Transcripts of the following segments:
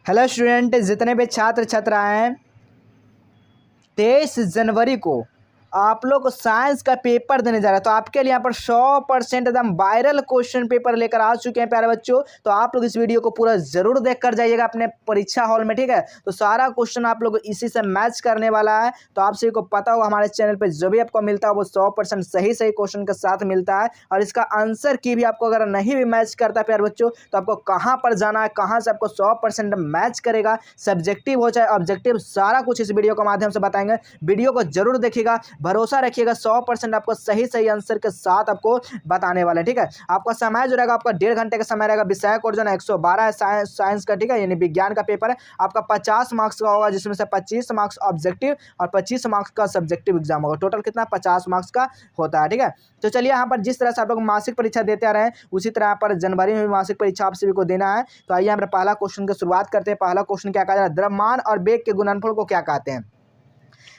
Hello student, जितने भी छात्र छात्राएं 23 जनवरी को आप लोग को साइंस का पेपर देने जा रहा है, तो आपके लिए यहाँ पर 100% एकदम वायरल क्वेश्चन पेपर लेकर आ चुके हैं प्यारे बच्चों। तो आप लोग इस वीडियो को पूरा जरूर देख कर जाइएगा अपने परीक्षा हॉल में, ठीक है। तो सारा क्वेश्चन आप लोग इसी से मैच करने वाला है। तो आप सभी को पता होगा हमारे चैनल पे जो भी आपको मिलता है वो 100% सही क्वेश्चन के साथ मिलता है। और इसका आंसर की भी आपको अगर नहीं भी मैच करता है प्यारे बच्चों, तो आपको कहाँ पर जाना है, कहाँ से आपको 100% मैच करेगा, सब्जेक्टिव हो चाहे ऑब्जेक्टिव, सारा कुछ इस वीडियो के माध्यम से बताएंगे। वीडियो को जरूर देखिएगा, भरोसा रखिएगा 100% आपको सही आंसर के साथ आपको बताने वाले, ठीक है। आपका समय जो रहेगा आपका 1.5 घंटे का समय रहेगा। विषय कोड जो है 112 है साइंस का, ठीक है, यानी विज्ञान का पेपर है। आपका 50 मार्क्स का होगा, जिसमें से 25 मार्क्स ऑब्जेक्टिव और 25 मार्क्स का सब्जेक्टिव एग्जाम होगा। टोटल कितना 50 मार्क्स का होता है, ठीक है। तो चलिए यहाँ पर जिस तरह से आप लोग मासिक परीक्षा देते आ रहे हैं उसी तरह यहाँ पर जनवरी में मासिक परीक्षा आप सभी को देना है। तो आइए हम पहला क्वेश्चन की शुरुआत करते हैं। पहला क्वेश्चन क्या कहा जा रहा है, द्रव्यमान और वेग के गुणनफल को क्या कहते हैं।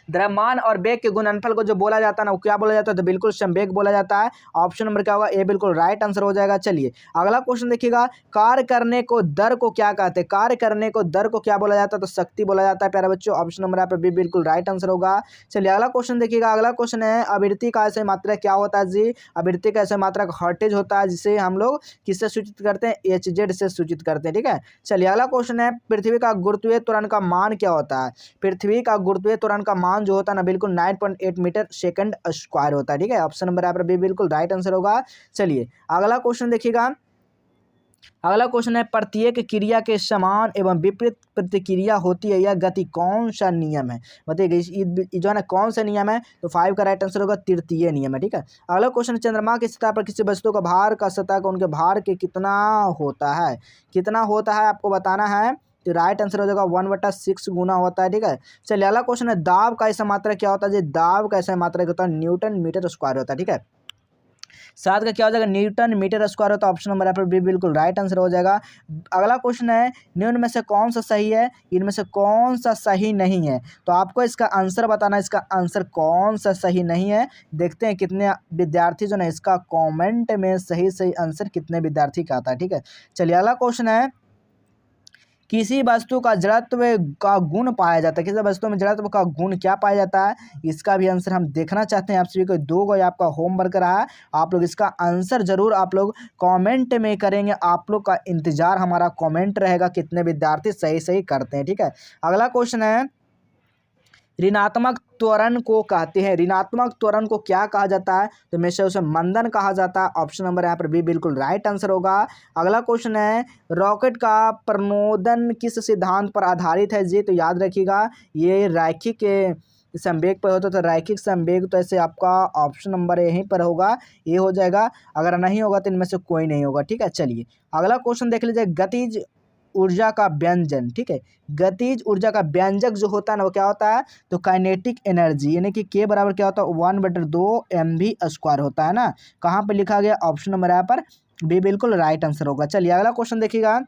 द्रव्यमान और वेग के गुणनफल को जो बोला जाता है ना, वो क्या बोला जाता है, तो बिल्कुल संवेग बोला जाता है। ऑप्शन नंबर क्या होगा, ए बिल्कुल राइट आंसर हो जाएगा। चलिए अगला क्वेश्चन देखिएगा, कार्य करने को दर को क्या कहते हैं। कार्य करने को दर को क्या बोला जाता है, तो शक्ति बोला जाता है प्यारे बच्चों। ऑप्शन नंबर यहाँ पर बी बिल्कुल राइट आंसर होगा। चलिए अगला क्वेश्चन देखिएगा, अगला क्वेश्चन है आवृत्ति का ऐसे मात्रा क्या होता है जी। आवृत्ति का ऐसे मात्रा हर्टेज होता है, जिसे हम लोग किससे सूचित करते हैं, HZ से सूचित करते हैं, ठीक है। चलिए अगला क्वेश्चन है, पृथ्वी का गुरुत्वीय त्वरण का मान क्या होता है। पृथ्वी का गुरुत्वीय त्वरण का मान जो होता है ना, बिल्कुल 9.8 मीटर सेकंड स्क्वायर होता है, ठीक है। ऑप्शन नंबर यहाँ पर बी बिल्कुल राइट आंसर होगा। चलिए अगला क्वेश्चन देखिएगा, अगला क्वेश्चन है, प्रत्येक क्रिया के समान एवं विपरीत प्रतिक्रिया होती है, यह गति कौन सा नियम है। बताइए जो है ना कौन सा नियम है, तो 5 का राइट आंसर होगा, तृतीय नियम है, ठीक है। अगला क्वेश्चन, चंद्रमा की सतह पर किसी वस्तु का भार का सतह का उनके भार के कितना होता है, कितना होता है आपको बताना है। तो राइट आंसर हो जाएगा 1/6 गुना होता है, ठीक है। चलिए अगला क्वेश्चन है, दाब का ऐसा मात्रा क्या होता है जी। दाब का ऐसा मात्रा क्या होता है, न्यूटन मीटर स्क्वायर होता है, ठीक है। सात का क्या हो जाएगा, न्यूटन मीटर स्क्वायर होता है। ऑप्शन नंबर यहाँ पर बी बिल्कुल राइट आंसर हो जाएगा। अगला क्वेश्चन है, निम्न में से कौन सा सही है, इनमें से कौन सा सही नहीं है। तो आपको इसका आंसर बताना है, इसका आंसर कौन सा सही नहीं है। देखते हैं कितने विद्यार्थी जो ना इसका कॉमेंट में सही आंसर कितने विद्यार्थी का आता है, ठीक है। चलिए अगला क्वेश्चन है, किसी वस्तु का जड़त्व का गुण पाया जाता है। किसी वस्तु में जड़त्व का गुण क्या पाया जाता है, इसका भी आंसर हम देखना चाहते हैं। आप सभी को 2 को आपका होमवर्क रहा है, आप लोग इसका आंसर जरूर आप लोग कमेंट में करेंगे। आप लोग का इंतजार हमारा कमेंट रहेगा, कितने विद्यार्थी सही करते हैं, ठीक है। अगला क्वेश्चन है, ऋणात्मक त्वरण को कहते हैं। ऋणात्मक त्वरण को क्या कहा जाता है, तो में से उसे मंदन कहा जाता है। ऑप्शन नंबर यहाँ पर बी बिल्कुल राइट आंसर होगा। अगला क्वेश्चन है, रॉकेट का प्रणोदन किस सिद्धांत पर आधारित है जी। तो याद रखिएगा ये रैखिक संवेग पर होता है, तो रैखिक संवेग, तो ऐसे आपका ऑप्शन नंबर यहीं पर होगा, ये हो जाएगा। अगर नहीं होगा तो इनमें से कोई नहीं होगा, ठीक है। चलिए अगला क्वेश्चन देख लीजिए, गतिज ऊर्जा का व्यंजन, ठीक है। गतिज ऊर्जा का व्यंजक जो होता है ना, वो क्या होता है, तो काइनेटिक एनर्जी, यानी कि के बराबर क्या होता है, 1/2 mv² होता है ना। कहाँ पे लिखा गया, ऑप्शन नंबर यहाँ पर बी बिल्कुल राइट आंसर होगा। चलिए अगला क्वेश्चन देखिएगा,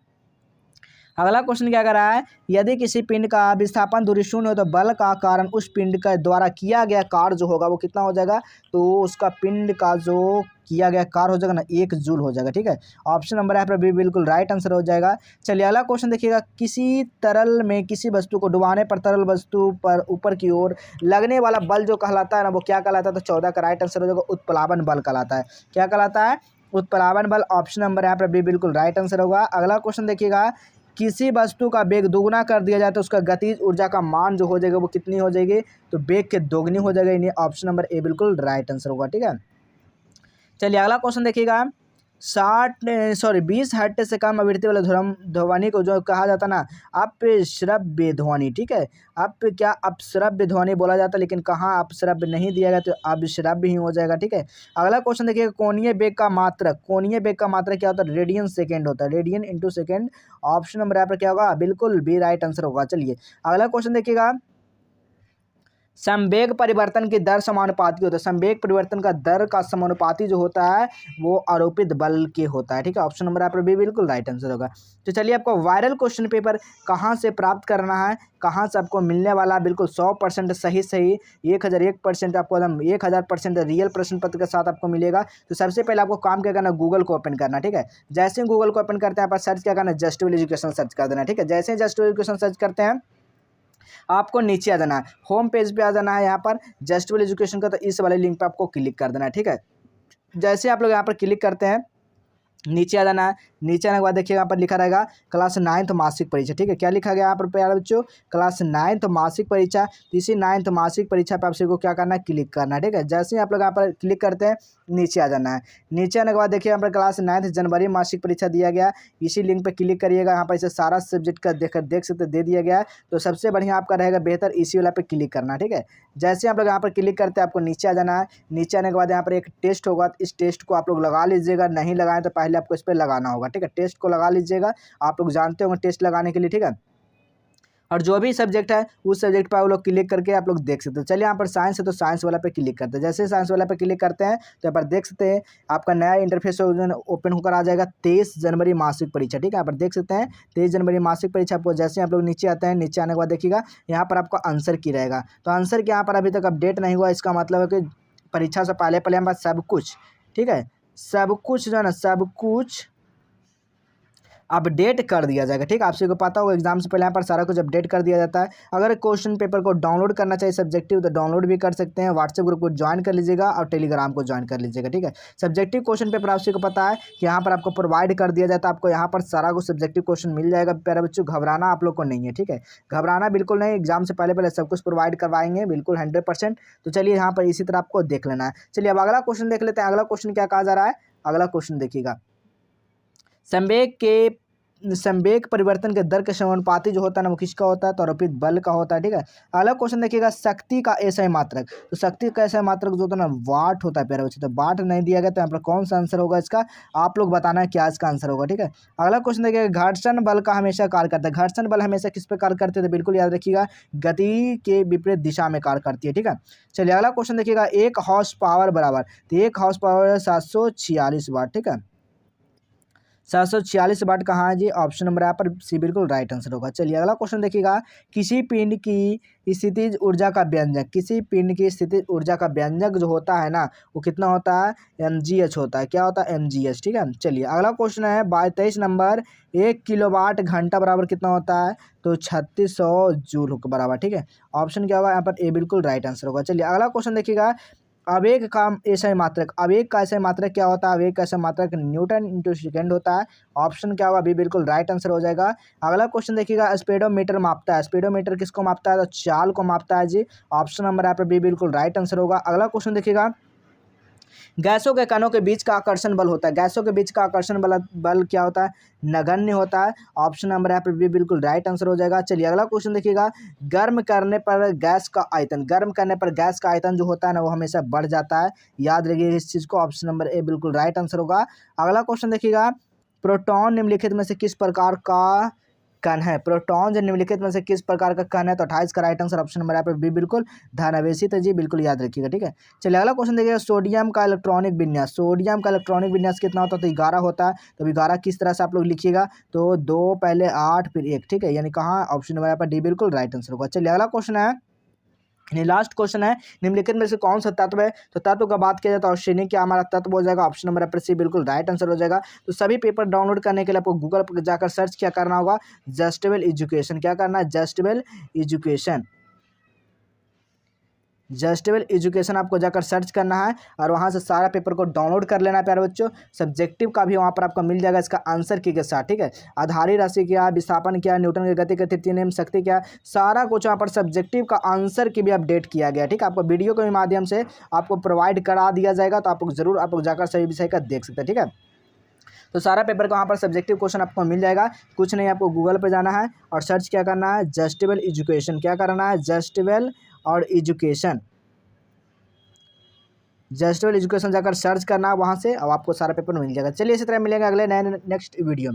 अगला क्वेश्चन क्या कर रहा है, यदि किसी पिंड का विस्थापन दूरी 0 हो तो बल का कारण उस पिंड के द्वारा किया गया कार्य जो होगा वो कितना हो जाएगा, तो उसका पिंड का जो किया गया कार्य हो जाएगा ना 1 जूल हो जाएगा, ठीक है। ऑप्शन नंबर यहाँ पर भी बिल्कुल राइट आंसर हो जाएगा। चलिए अगला क्वेश्चन देखिएगा, किसी तरल में किसी वस्तु को डुबाने पर तरल वस्तु पर ऊपर की ओर लगने वाला बल जो कहलाता है ना, वो क्या कहलाता है, तो 14 का राइट आंसर हो जाएगा, उत्प्लावन बल कहलाता है। क्या कहलाता है, उत्प्लावन बल। ऑप्शन नंबर यहाँ पर भी बिल्कुल राइट आंसर होगा। अगला क्वेश्चन देखिएगा, किसी वस्तु का वेग दोगुना कर दिया जाए तो उसका गतिज ऊर्जा का मान जो हो जाएगा वो कितनी हो जाएगी, तो वेग के दोगुनी हो जाएगा। ऑप्शन नंबर ए बिल्कुल राइट आंसर होगा, ठीक है। चलिए अगला क्वेश्चन देखिएगा, 20 हर्ट्ज से कम आवृत्ति वाले ध्वनि को जो कहा जाता है ना, अपश्रव्य ध्वनि, ठीक है। अपश्रव्य ध्वनि बोला जाता है, लेकिन कहाँ अपश्रव्य नहीं दिया गया, तो अविश्रव्य ही हो जाएगा, ठीक है। अगला क्वेश्चन देखिएगा, कोणीय वेग का मात्रक, कोणीय वेग का मात्रक क्या होता है, रेडियन सेकेंड होता है, radian into second. Option number यहाँ पर क्या होगा, बिल्कुल बी राइट आंसर होगा। चलिए अगला क्वेश्चन देखिएगा, संवेग परिवर्तन की दर समानुपाती होता है। संवेग परिवर्तन का दर का समानुपाती जो होता है वो आरोपित बल के होता है। ठीक है, ऑप्शन नंबर आपका बी बिल्कुल राइट आंसर होगा। तो चलिए आपको वायरल क्वेश्चन पेपर कहाँ से प्राप्त करना है, कहाँ से आपको मिलने वाला है, बिल्कुल 100% सही 1001% आपको एकदम 1000% रियल प्रश्न पत्र के साथ आपको मिलेगा। तो सबसे पहले आपको काम क्या करना, गूगल को ओपन करना। ठीक है, जैसे ही गूगल को ओपन करते हैं आप सर्च क्या करना, जस्ट विल एजुकेशन सर्च कर देना। ठीक है, जैसे ही जस्ट विल एजुकेशन सर्च करते हैं आपको नीचे आ जाना है, होम पेज पे आ जाना है। यहाँ पर जस्ट विल एजुकेशन का तो इस वाले लिंक पे आपको क्लिक कर देना है। ठीक है, जैसे आप लोग यहाँ पर क्लिक करते हैं नीचे आ जाना है। नीचे आने के बाद देखिए यहाँ पर लिखा रहेगा क्लास 9th मासिक परीक्षा। ठीक है, क्या लिखा गया यहाँ पर प्यारे बच्चों, क्लास 9th मासिक परीक्षा। इसी 9th मासिक परीक्षा पे आपसे को क्या करना है, क्लिक करना है। ठीक है, जैसे ही आप लोग यहाँ पर क्लिक करते हैं नीचे आ जाना है। नीचे आने के बाद देखिए यहाँ पर क्लास 9th जनवरी मासिक परीक्षा दिया गया, इसी लिंक पर क्लिक करिएगा। यहाँ पर इसे सारा सब्जेक्ट का देख सकते दे दिया गया है। तो सबसे बढ़िया आपका रहेगा बेहतर इसी वाला पे क्लिक करना। ठीक है, जैसे आप लोग यहाँ पर क्लिक करते हैं आपको नीचे आ जाना है। नीचे आने के बाद यहाँ पर एक टेस्ट होगा, इस टेस्ट को आप लोग लगा लीजिएगा। नहीं लगाएं तो पहले आपको इस पर लगाना होगा। ठीक है, टेस्ट को लगा लीजिएगा, आप लोग जानते होंगे टेस्ट लगाने के लिए। ठीक है, और जो भी सब्जेक्ट है उस सब्जेक्ट पर आप लोग क्लिक करके आप लोग देख सकते हैं। चलिए यहाँ पर साइंस है तो साइंस वाला पे क्लिक करते हैं। जैसे साइंस वाला पे क्लिक करते हैं तो यहाँ पर देख सकते हैं आपका नया इंटरफेस ओपन होकर आ जाएगा, 23 जनवरी मासिक परीक्षा। ठीक है, यहाँ पर देख सकते हैं 23 जनवरी मासिक परीक्षा। आपको जैसे आप लोग नीचे आते हैं, नीचे आने के बाद देखिएगा यहाँ पर आपका आंसर की रहेगा। तो आंसर की यहाँ पर अभी तक अपडेट नहीं हुआ, इसका मतलब है कि परीक्षा से पहले हमारे पास सब कुछ, ठीक है, सब कुछ जो है ना, सब कुछ अपडेट कर दिया जाएगा। ठीक है, आप सभी को पता होगा एग्जाम से पहले यहाँ पर सारा कुछ अपडेट कर दिया जाता है। अगर क्वेश्चन पेपर को डाउनलोड करना चाहिए सब्जेक्टिव तो डाउनलोड भी कर सकते हैं। व्हाट्सएप ग्रुप को ज्वाइन कर लीजिएगा और टेलीग्राम को ज्वाइन कर लीजिएगा। ठीक है, सब्जेक्टिव क्वेश्चन पेपर आप सभी को पता है कि यहाँ पर आपको प्रोवाइड कर दिया जाता है। आपको यहाँ पर सारा कुछ सब्जेक्टिव क्वेश्चन मिल जाएगा। प्यारे बच्चों घबराना आप लोग को नहीं है। ठीक है, घबराना बिल्कुल नहीं, एग्जाम से पहले सब कुछ प्रोवाइड करवाएंगे बिल्कुल 100%। तो चलिए यहाँ पर इसी तरह आपको देख लेना है। चलिए अब अगला क्वेश्चन देख लेते हैं। अगला क्वेश्चन क्या कहा जा रहा है, अगला क्वेश्चन देखिएगा, संवेग परिवर्तन के दर के समानुपाती जो होता है ना वो किसका होता है, तो आरोपित बल का होता है। ठीक है, अगला क्वेश्चन देखिएगा, शक्ति का एसआई मात्रक। तो शक्ति का एसआई मात्रक जो होता है ना वाट होता है प्यारे बच्चे। तो वाट नहीं दिया गया तो यहाँ पर कौन सा आंसर होगा इसका, आप लोग बताना है क्या इसका आंसर होगा। ठीक है, अगला क्वेश्चन देखिएगा, घर्षण बल का हमेशा कार्य करता है। घर्षण बल हमेशा किस पे कार्य करते थे, बिल्कुल याद रखिएगा, गति के विपरीत दिशा में कार्य करती है। ठीक है, चलिए अगला क्वेश्चन देखिएगा, 1 हॉर्स पावर बराबर, तो 1 हॉर्स पावर 746 वाट। ठीक है, 746 वाट कहाँ है जी, ऑप्शन नंबर यहाँ पर सी बिल्कुल राइट आंसर होगा। चलिए अगला क्वेश्चन देखिएगा, किसी पिंड की स्थितिज ऊर्जा का व्यंजक, किसी पिंड की स्थितिज ऊर्जा का व्यंजक जो होता है ना वो कितना होता है, mgh होता है। क्या होता है, mgh। ठीक है, चलिए अगला क्वेश्चन है 23 नंबर, 1 किलोवाट घंटा बराबर कितना होता है, तो 3600 जूल के बराबर। ठीक है, ऑप्शन क्या होगा यहाँ पर ए बिल्कुल राइट आंसर होगा। चलिए अगला क्वेश्चन देखिएगा, आवेग का एसआई मात्रक, आवेग का एसआई मात्रक क्या होता है, आवेग का एसआई मात्रक न्यूटन इंटू सेकेंड होता है। ऑप्शन क्या होगा, बी बिल्कुल राइट आंसर हो जाएगा। अगला क्वेश्चन देखिएगा, स्पीडोमीटर मापता है, स्पीडोमीटर किसको मापता है, तो चाल को मापता है जी। ऑप्शन नंबर यहाँ पर बी बिल्कुल राइट आंसर होगा। अगला क्वेश्चन देखिएगा, गैसों के कणों के बीच का आकर्षण बल होता है, गैसों के बीच का आकर्षण बल क्या होता है, नगण्य होता है। ऑप्शन नंबर यहाँ पर भी बिल्कुल राइट आंसर हो जाएगा। चलिए अगला क्वेश्चन देखिएगा, गर्म करने पर गैस का आयतन, गर्म करने पर गैस का आयतन जो होता है ना वो हमेशा बढ़ जाता है, याद रखिए इस चीज़ को। ऑप्शन नंबर ए बिल्कुल राइट आंसर होगा। अगला क्वेश्चन देखिएगा, प्रोटॉन निम्नलिखित में से किस प्रकार का कण है, प्रोटॉन जो निम्नलिखित में से किस प्रकार का कण है, तो 28 का राइट आंसर ऑप्शन नंबर यहाँ पर बी बिल्कुल धनावेशित है जी, बिल्कुल याद रखिएगा। ठीक है, चलिए अगला क्वेश्चन देखिएगा, सोडियम का इलेक्ट्रॉनिक विन्यास, सोडियम का इलेक्ट्रॉनिक विन्यास कितना होता है, तो 11 होता है। तो 11 किस तरह से आप लोग लिखिएगा, तो 2 पहले 8 फिर 1। ठीक है, यानी कहाँ, ऑप्शन नंबर यहाँ पर डी बिल्कुल राइट आंसर होगा। चलिए अगला क्वेश्चन है, लास्ट क्वेश्चन है, निम्नलिखित में से कौन सा तत्व है, तो तत्व का बात किया जाता है और क्या हमारा तत्व हो जाएगा, ऑप्शन नंबर पर सी बिल्कुल राइट आंसर हो जाएगा। तो सभी पेपर डाउनलोड करने के लिए आपको गूगल पर जाकर सर्च क्या करना होगा, जस्ट विल एजुकेशन। क्या करना है, just will education, just will education आपको जाकर सर्च करना है और वहाँ से सारा पेपर को डाउनलोड कर लेना है प्यारे बच्चों। सब्जेक्टिव का भी वहाँ पर आपको मिल जाएगा इसका आंसर की के साथ। ठीक है, आधारी राशि क्या, विस्थापन क्या, न्यूटन की गति के तृतीय नियम, शक्ति क्या, सारा कुछ वहाँ पर सब्जेक्टिव का आंसर की भी अपडेट किया गया। ठीक है, आपको वीडियो के माध्यम से आपको प्रोवाइड करा दिया जाएगा, तो आप लोग जरूर आप लोग जाकर सही विषय का देख सकते हैं। ठीक है, तो सारा पेपर का वहाँ पर सब्जेक्टिव क्वेश्चन आपको मिल जाएगा। कुछ नहीं, आपको गूगल पे जाना है और सर्च क्या करना है, जस्ट विल एजुकेशन। क्या करना है, जस्ट विल और एजुकेशन, जस्ट विल एजुकेशन जाकर सर्च करना है वहाँ से, और आपको सारा पेपर मिल जाएगा। चलिए इसी तरह मिलेंगे अगले नए नेक्स्ट वीडियो में।